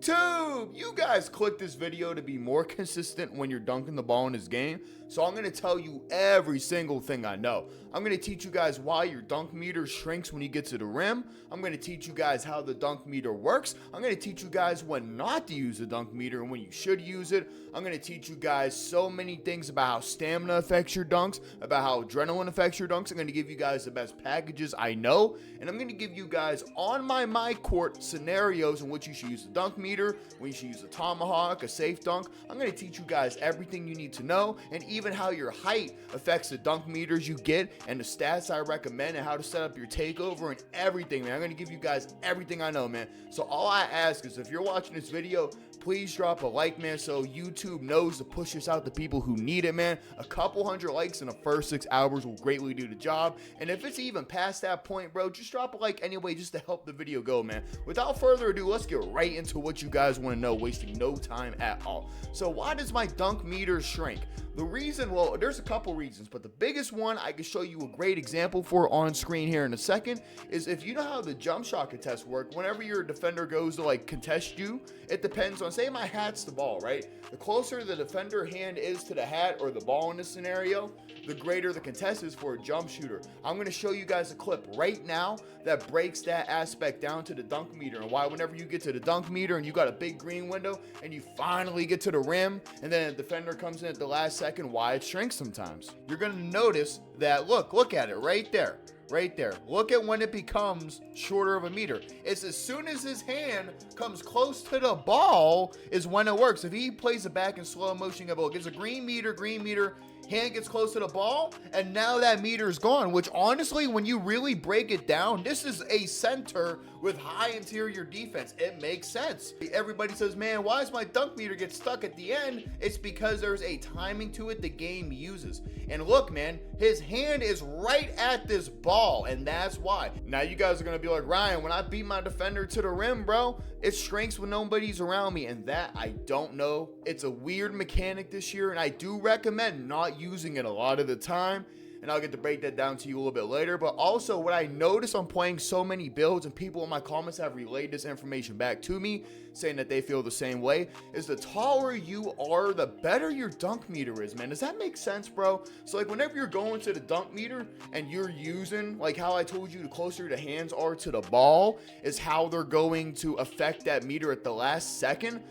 YouTube, you guys click this video to be more consistent when you're dunking the ball in this game. So I'm going to tell you every single thing I know. I'm going to teach you guys why your dunk meter shrinks when you get to the rim. I'm going to teach you guys how the dunk meter works. I'm going to teach you guys when not to use the dunk meter and when you should use it. I'm going to teach you guys so many things about how stamina affects your dunks, about how adrenaline affects your dunks. I'm going to give you guys the best packages I know, and I'm going to give you guys on my court scenarios in which you should use the dunk meter, when you should use a tomahawk, a safe dunk. I'm going to teach you guys everything you need to know, and even how your height affects the dunk meters you get, and the stats I recommend, and how to set up your takeover and everything, man. I'm going to give you guys everything I know, man. So all I ask is if you're watching this video, please drop a like, man, so YouTube knows to push this out to people who need it, man. A couple hundred likes in the first 6 hours will greatly do the job. And if it's even past that point, bro, just drop a like anyway, just to help the video go, man. Without further ado, let's get right into what you guys want to know, wasting no time at all. So why does my dunk meter shrink? The reason, well, there's a couple reasons, but the biggest one I can show you a great example for on screen here in a second is if you know how the jump shot contests work, whenever your defender goes to like contest you, it depends on, say my hat's the ball, right? The closer the defender hand is to the hat or the ball in this scenario, the greater the contest is for a jump shooter. I'm going to show you guys a clip right now that breaks that aspect down to the dunk meter, and why whenever you get to the dunk meter and you got a big green window and you finally get to the rim and then a defender comes in at the last second, why it shrinks sometimes. You're going to notice that, look at it right there. Right there. Look at when it becomes shorter of a meter. It's as soon as his hand comes close to the ball is when it works. If he plays it back in slow motion, gets a green meter, hand gets close to the ball, and now that meter is gone, which honestly, when you really break it down, this is a center with high interior defense. It makes sense. Everybody says, man, why does my dunk meter get stuck at the end? It's because there's a timing to it the game uses. And look, man, his hand is right at this ball, and that's why. Now you guys are gonna be like, Ryan, when I beat my defender to the rim, bro, it shrinks when nobody's around me, and that I don't know. It's a weird mechanic this year, and I do recommend not using it a lot of the time, and I'll get to break that down to you a little bit later. But also what I noticed on playing so many builds, and people in my comments have relayed this information back to me saying that they feel the same way, is the taller you are, the better your dunk meter is, man. Does that make sense, bro? So like whenever you're going to the dunk meter and you're using, like how I told you, the closer the hands are to the ball is how they're going to affect that meter at the last second.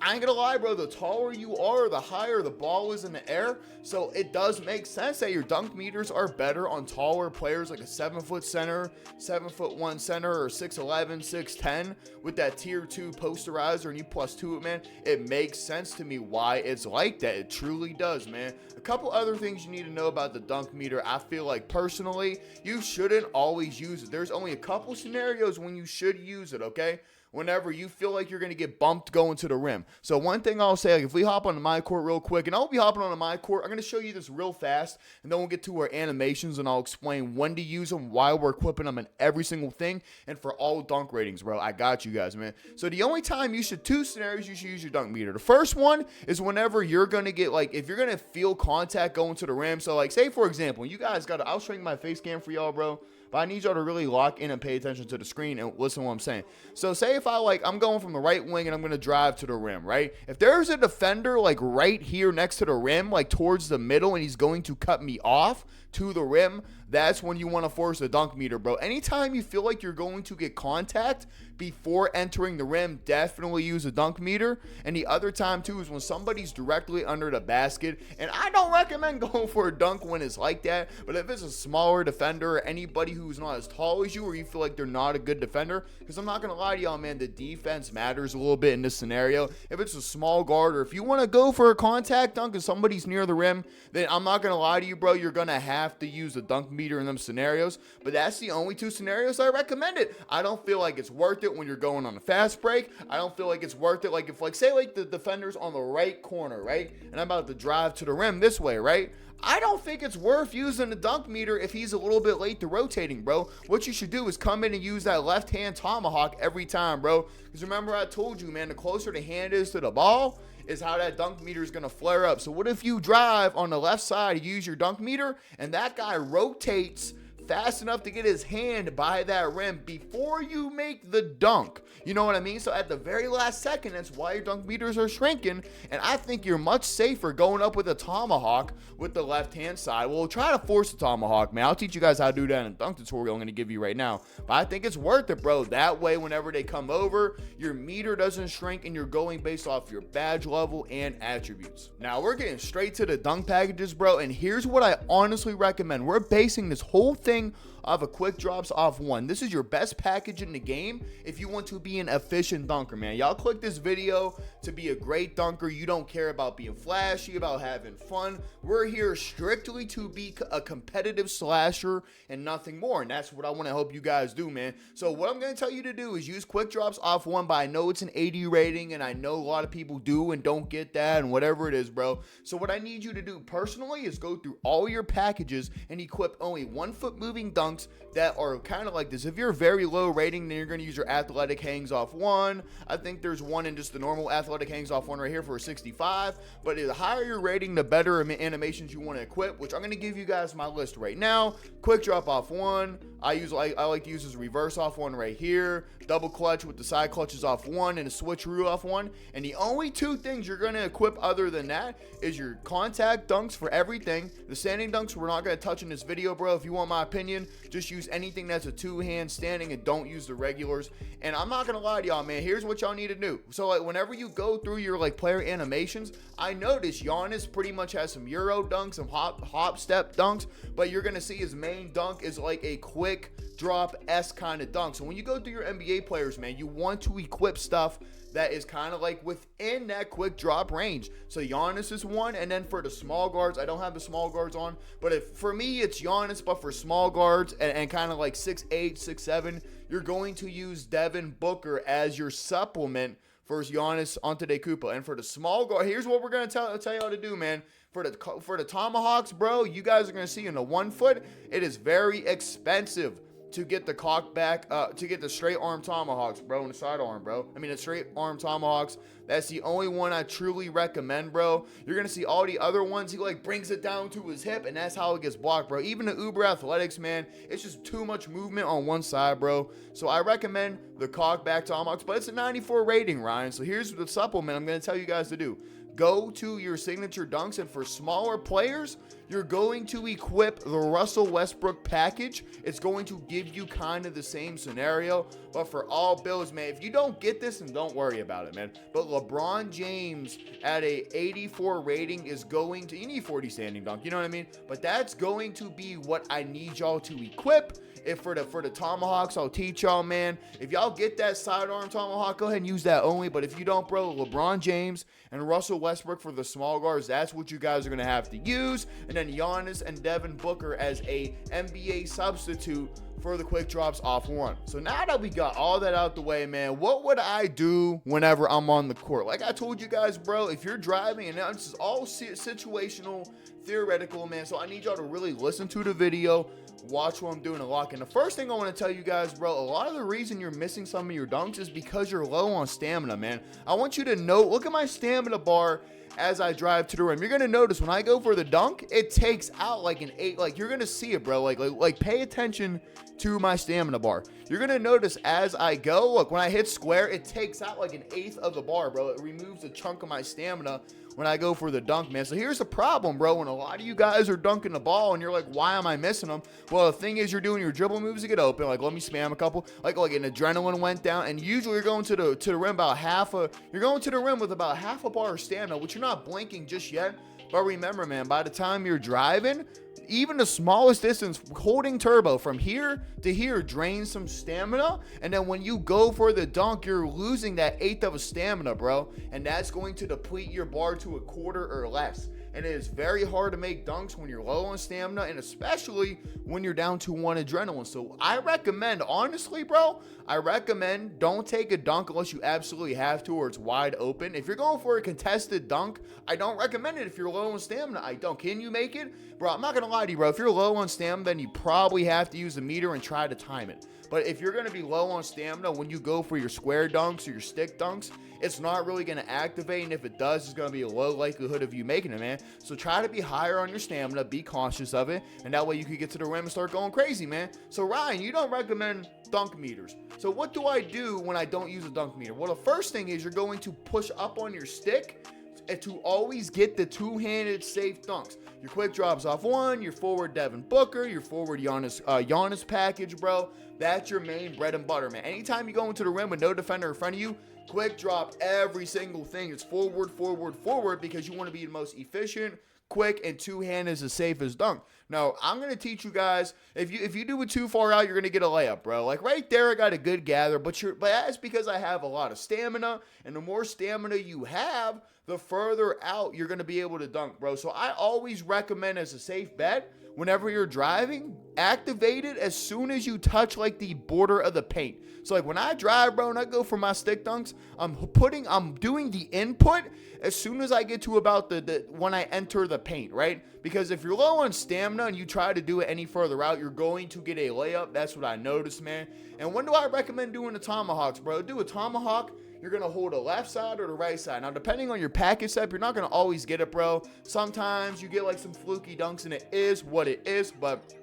I ain't gonna lie, bro, the taller you are, the higher the ball is in the air. So it does make sense that your dunk meters are better on taller players like a 7-foot center, 7'1" center, or 6'11", 6'10", with that tier 2 posterizer and you +2 it, man. It makes sense to me why it's like that. It truly does, man. A couple other things you need to know about the dunk meter. I feel like personally, you shouldn't always use it. There's only a couple scenarios when you should use it, okay? Whenever you feel like you're going to get bumped going to the rim. So one thing I'll say, like if we hop onto my court real quick, and I'll be hopping onto my court, I'm going to show you this real fast, and then we'll get to our animations, and I'll explain when to use them, why we're equipping them in every single thing, and for all dunk ratings, bro. I got you guys, man. So the only time you should, 2 scenarios you should use your dunk meter. The first one is whenever you're going to get, like, if you're going to feel contact going to the rim. So like, say for example, you guys got to, I'll show you my face cam for y'all, bro. But I need y'all to really lock in and pay attention to the screen and listen to what I'm saying. So say if I'm going from the right wing and I'm going to drive to the rim, right? If there's a defender like right here next to the rim, like towards the middle, and he's going to cut me off to the rim, that's when you want to force the dunk meter, bro. Anytime you feel like you're going to get contact before entering the rim, definitely use a dunk meter. And the other time too is when somebody's directly under the basket, and I don't recommend going for a dunk when it's like that, but if it's a smaller defender or anybody who's not as tall as you, or you feel like they're not a good defender, because I'm not gonna lie to y'all, man, the defense matters a little bit in this scenario. If it's a small guard, or if you want to go for a contact dunk and somebody's near the rim, then I'm not gonna lie to you, bro, you're gonna have to use a dunk meter in them scenarios. But that's the only 2 scenarios I recommend it. I don't feel like it's worth it when you're going on a fast break. I don't feel like it's worth it, like if, like, say like the defender's on the right corner, right, and I'm about to drive to the rim this way, right, I don't think it's worth using the dunk meter if he's a little bit late to rotating, bro. What you should do is come in and use that left hand tomahawk every time, bro, because remember I told you, man, the closer the hand is to the ball is how that dunk meter is going to flare up. So what if you drive on the left side, use your dunk meter, and that guy rotates fast enough to get his hand by that rim before you make the dunk. You know what I mean? So at the very last second, that's why your dunk meters are shrinking. And I think you're much safer going up with a tomahawk with the left-hand side. We'll try to force the tomahawk, man. I'll teach you guys how to do that in a dunk tutorial I'm going to give you right now. But I think it's worth it, bro. That way, whenever they come over, your meter doesn't shrink and you're going based off your badge level and attributes. Now, we're getting straight to the dunk packages, bro. And here's what I honestly recommend. We're basing this whole thing off a quick drops off one. This is your best package in the game if you want to be an efficient dunker, man. Y'all click this video to be a great dunker. You don't care about being flashy, about having fun. We're here strictly to be a competitive slasher and nothing more, and that's what I want to help you guys do, man. So what I'm going to tell you to do is use quick drops off one, but I know it's an 80 rating, and I know a lot of people do and don't get that and whatever it is, bro. So what I need you to do personally is go through all your packages and equip only 1 foot moving dunks that are kind of like this. If you're very low rating, then you're going to use your athletic hangs off one. I think there's one in just the normal athletic hangs off one right here for a 65. But the higher your rating, the better animations you want to equip, which I'm going to give you guys my list right now. Quick drop off one. I like to use this reverse off one right here. Double clutch with the side clutches off one and a switcheroo off one. And the only 2 things you're going to equip other than that is your contact dunks for everything. The standing dunks we're not going to touch in this video, bro. If you want my opinion, just use anything that's a 2-hand standing and don't use the regulars. And I'm not going to lie to y'all, man. Here's what y'all need to do. So like whenever you go through your like player animations, I noticed Giannis pretty much has some Euro dunks, some hop step dunks, but you're going to see his main dunk is like a quick drop-esque kind of dunk. So when you go through your NBA players, man, you want to equip stuff that is kind of like within that quick drop range. So Giannis is one, and then for the small guards, I don't have the small guards on, but if for me it's Giannis, but for small guards and kind of like 6'8", 6'7", you're going to use Devin Booker as your supplement for Giannis Antetokounmpo. And for the small guard, here's what we're gonna tell y'all to do, man. For the tomahawks, bro, you guys are gonna see in the 1 foot, it is very expensive to get the cock back, to get the straight arm tomahawks, bro, and the side arm, bro. I mean, the straight arm tomahawks, that's the only one I truly recommend, bro. You're going to see all the other ones, he like brings it down to his hip, and that's how it gets blocked, bro. Even the Uber Athletics, man, it's just too much movement on one side, bro. So I recommend the cock back tomahawks, but it's a 94 rating, Ryan. So here's the supplement I'm going to tell you guys to do. Go to your signature dunks, and for smaller players, you're going to equip the Russell Westbrook package. It's going to give you kind of the same scenario, but for all builds, man, if you don't get this, then don't worry about it, man. But LeBron James at a 84 rating is going to, you need 40 standing dunk, you know what I mean? But that's going to be what I need y'all to equip. If for the tomahawks, I'll teach y'all, man. If y'all get that sidearm tomahawk, go ahead and use that only. But if you don't, bro, LeBron James and Russell Westbrook for the small guards, that's what you guys are going to have to use. And then Giannis and Devin Booker as a NBA substitute for the quick drops off one. So now that we got all that out the way, man, what would I do whenever I'm on the court? Like I told you guys, bro, if you're driving, and this is all situational, theoretical, man, so I need y'all to really listen to the video, watch what I'm doing a lot. And the first thing I want to tell you guys, bro, a lot of the reason you're missing some of your dunks is because you're low on stamina, man. I want you to know, look at my stamina bar as I drive to the rim. You're gonna notice when I go for the dunk, it takes out like an 8. Like you're gonna see it, bro. Like pay attention to my stamina bar. You're gonna notice as I go, look, when I hit square, it takes out like an 1/8 of the bar, bro. It removes a chunk of my stamina when I go for the dunk, man. So here's the problem, bro. When a lot of you guys are dunking the ball and you're like, why am I missing them? Well, the thing is, you're doing your dribble moves to get open. Like, let me spam a couple. Like an adrenaline went down, and usually you're going to the rim about you're going to the rim with about half a bar of stamina, which you're not blinking just yet. But remember, man, by the time you're driving, even the smallest distance, holding turbo from here to here drains some stamina. And then when you go for the dunk, you're losing that 1/8 of a stamina, bro. And that's going to deplete your bar to a quarter or less. And it is very hard to make dunks when you're low on stamina, and especially when you're down to 1 adrenaline. So I recommend, honestly, bro, I recommend don't take a dunk unless you absolutely have to or it's wide open. If you're going for a contested dunk, I don't recommend it. If you're low on stamina, I don't. Can you make it? Bro, I'm not going to lie to you, bro. If you're low on stamina, then you probably have to use the meter and try to time it. But if you're going to be low on stamina when you go for your square dunks or your stick dunks, it's not really going to activate, and if it does, it's going to be a low likelihood of you making it, man. So try to be higher on your stamina, be cautious of it, and that way you can get to the rim and start going crazy, man. So Ryan, you don't recommend dunk meters. So what do I do when I don't use a dunk meter? Well, the first thing is you're going to push up on your stick and to always get the two-handed safe dunks. Your quick drops off one, your forward Devin Booker, your forward Giannis package, bro. That's your main bread and butter, man. Anytime you go into the rim with no defender in front of you, quick drop every single thing. It's forward, forward, forward because you want to be the most efficient, quick, and two-hand is the safest dunk. Now, I'm going to teach you guys, if you do it too far out, you're going to get a layup, bro. Like right there, I got a good gather, but that's because I have a lot of stamina, and the more stamina you have, the further out you're going to be able to dunk, bro. So I always recommend as a safe bet, whenever you're driving, activate it as soon as you touch like the border of the paint. So like when I drive, bro, and I go for my stick dunks, I'm doing the input as soon as I get to about when I enter the paint, right? Because if you're low on stamina and you try to do it any further out, you're going to get a layup. That's what I noticed, man. And when do I recommend doing the tomahawks, bro? Do a tomahawk. You're going to hold the left side or the right side. Now, depending on your package setup, you're not going to always get it, bro. Sometimes you get like some fluky dunks, and it is what it is. But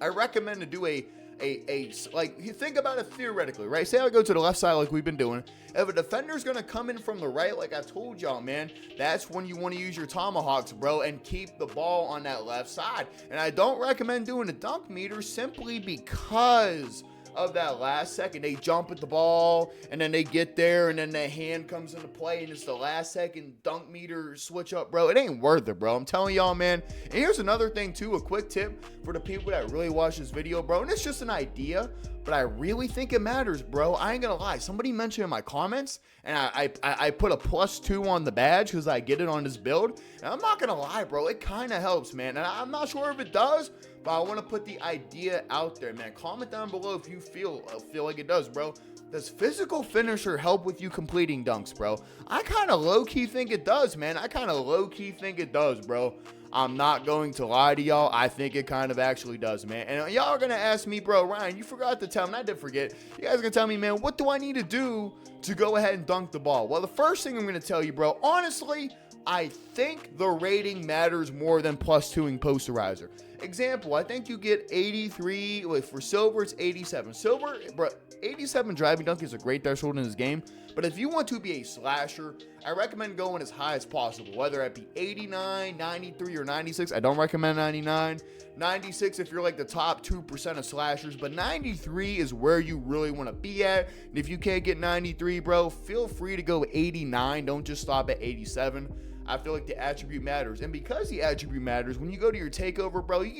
I recommend to do like, you think about it theoretically, right? Say I go to the left side like we've been doing. If a defender's going to come in from the right, like I told y'all, man, that's when you want to use your tomahawks, bro, and keep the ball on that left side. And I don't recommend doing a dunk meter simply because of that last second. They jump at the ball and then they get there and then the hand comes into play and it's the last second dunk meter switch up, bro. It ain't worth it, bro. I'm telling y'all, man. And here's another thing too, a quick tip for the people that really watch this video, bro. And it's just an idea, but I really think it matters, bro. I ain't gonna lie. Somebody mentioned in my comments and I put a +2 on the badge because I get it on this build. And I'm not gonna lie, bro. It kind of helps, man. And I'm not sure if it does, but I want to put the idea out there, man. Comment down below if you feel like it does, bro. Does physical finisher help with you completing dunks, bro? I kind of low-key think it does, man. I kind of low-key think it does, bro. I'm not going to lie to y'all. I think it kind of actually does, man. And y'all are going to ask me, bro, Ryan, you forgot to tell me. I did forget. You guys are going to tell me, man, what do I need to do to go ahead and dunk the ball? Well, the first thing I'm going to tell you, bro, honestly, I think the rating matters more than +2ing posterizer. Example, I think you get 83. Wait, for silver, it's 87. Silver, bro, 87 driving dunk is a great threshold in this game. But if you want to be a slasher, I recommend going as high as possible, whether it be 89, 93, or 96. I don't recommend 99. 96 if you're like the top 2% of slashers, but 93 is where you really want to be at. And if you can't get 93, bro, feel free to go 89. Don't just stop at 87. I feel like the attribute matters. And because the attribute matters, when you go to your takeover, bro, you can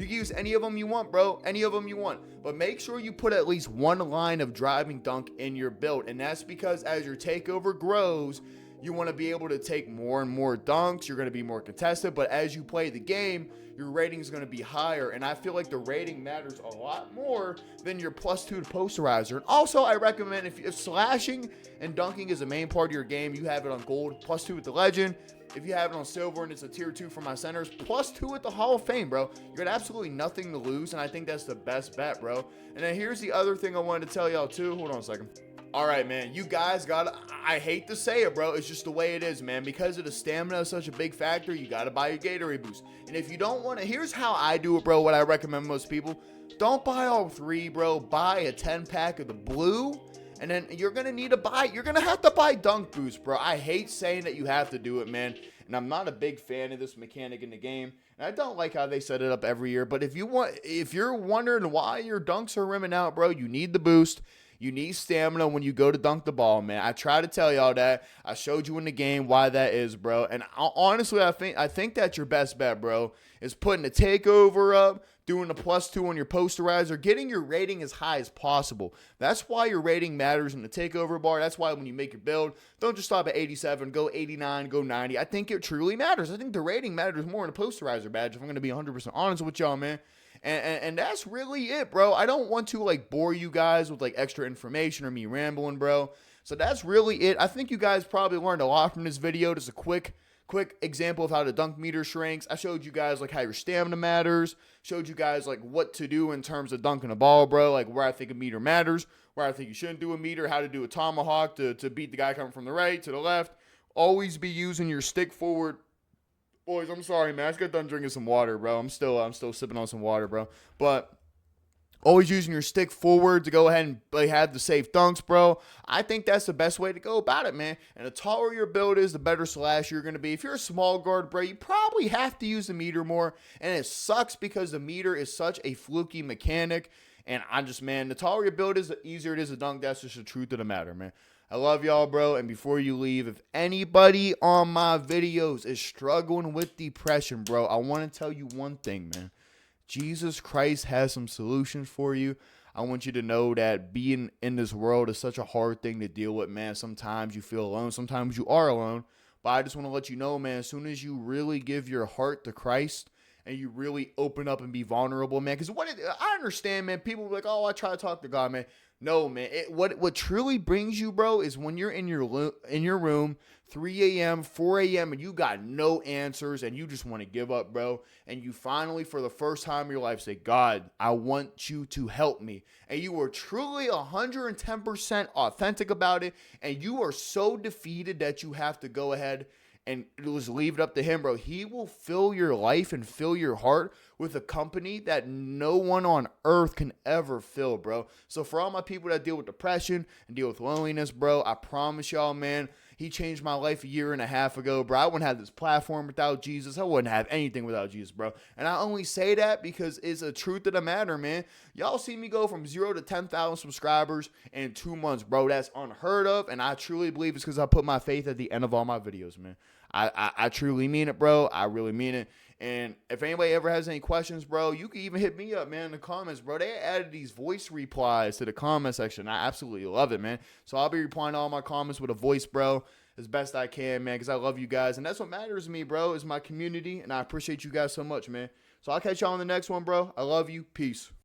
use any of them you want, bro. Any of them you want. But make sure you put at least one line of driving dunk in your build. And that's because as your takeover grows, you want to be able to take more and more dunks. You're going to be more contested. But as you play the game, your rating is going to be higher. And I feel like the rating matters a lot more than your +2 to posterizer. And also, I recommend if slashing and dunking is a main part of your game, you have it on gold, +2 with the legend. If you have it on silver and it's a tier 2 for my centers, +2 at the Hall of Fame, bro. You got absolutely nothing to lose, and I think that's the best bet, bro. And then here's the other thing I wanted to tell y'all too. Hold on a second. All right, man, you guys gotta, I hate to say it, bro, it's just the way it is, man. Because of the stamina is such a big factor, you gotta buy your Gatorade boost. And if you don't want to, here's how I do it, bro, what I recommend most people. Don't buy all 3, bro. Buy a 10-pack of the blue, and then you're gonna have to buy Dunk Boost, bro. I hate saying that you have to do it, man. And I'm not a big fan of this mechanic in the game. And I don't like how they set it up every year. But if you're wondering why your dunks are rimming out, bro, you need the boost. You need stamina when you go to dunk the ball, man. I try to tell y'all that. I showed you in the game why that is, bro. And honestly, I think that's your best bet, bro, is putting the takeover up, doing the +2 on your posterizer, getting your rating as high as possible. That's why your rating matters in the takeover bar. That's why when you make your build, don't just stop at 87, go 89, go 90. I think it truly matters. I think the rating matters more in the posterizer badge, if I'm going to be 100% honest with y'all, man. And that's really it, bro. I don't want to like bore you guys with like extra information or me rambling, bro. So that's really it. I think you guys probably learned a lot from this video. Just a quick example of how the dunk meter shrinks. I showed you guys like how your stamina matters. Showed you guys like what to do in terms of dunking a ball, bro. Like where I think a meter matters, where I think you shouldn't do a meter, how to do a tomahawk to beat the guy coming from the right to the left. Always be using your stick forward. Boys, I'm sorry, man. I just got done drinking some water, bro. I'm still sipping on some water, bro. But always using your stick forward to go ahead and like, have the safe dunks, bro. I think that's the best way to go about it, man. And the taller your build is, the better slasher you're going to be. If you're a small guard, bro, you probably have to use the meter more. And it sucks because the meter is such a fluky mechanic. And man, the taller your build is, the easier it is to dunk. That's just the truth of the matter, man. I love y'all, bro. And before you leave, if anybody on my videos is struggling with depression, bro, I want to tell you one thing, man. Jesus Christ has some solutions for you. I want you to know that being in this world is such a hard thing to deal with, man. Sometimes you feel alone. Sometimes you are alone. But I just want to let you know, man, as soon as you really give your heart to Christ and you really open up and be vulnerable, man, because I understand, man, people be like, oh, I try to talk to God, man. No, man. What truly brings you, bro, is when you're in your room, 3 a.m., 4 a.m., and you got no answers, and you just want to give up, bro. And you finally, for the first time in your life, say, God, I want you to help me. And you are truly 110% authentic about it, and you are so defeated that you have to go ahead and just leave it up to him, bro. He will fill your life and fill your heart with a company that no one on earth can ever fill, bro. So for all my people that deal with depression and deal with loneliness, bro, I promise y'all, man, he changed my life 1.5 years ago, bro. I wouldn't have this platform without Jesus. I wouldn't have anything without Jesus, bro. And I only say that because it's a truth of the matter, man. Y'all see me go from 0 to 10,000 subscribers in 2 months, bro. That's unheard of, and I truly believe it's because I put my faith at the end of all my videos, man. I truly mean it, bro. I really mean it. And if anybody ever has any questions, bro, you can even hit me up, man, in the comments, bro. They added these voice replies to the comment section. I absolutely love it, man. So I'll be replying to all my comments with a voice, bro, as best I can, man, because I love you guys. And that's what matters to me, bro, is my community. And I appreciate you guys so much, man. So I'll catch y'all on the next one, bro. I love you. Peace.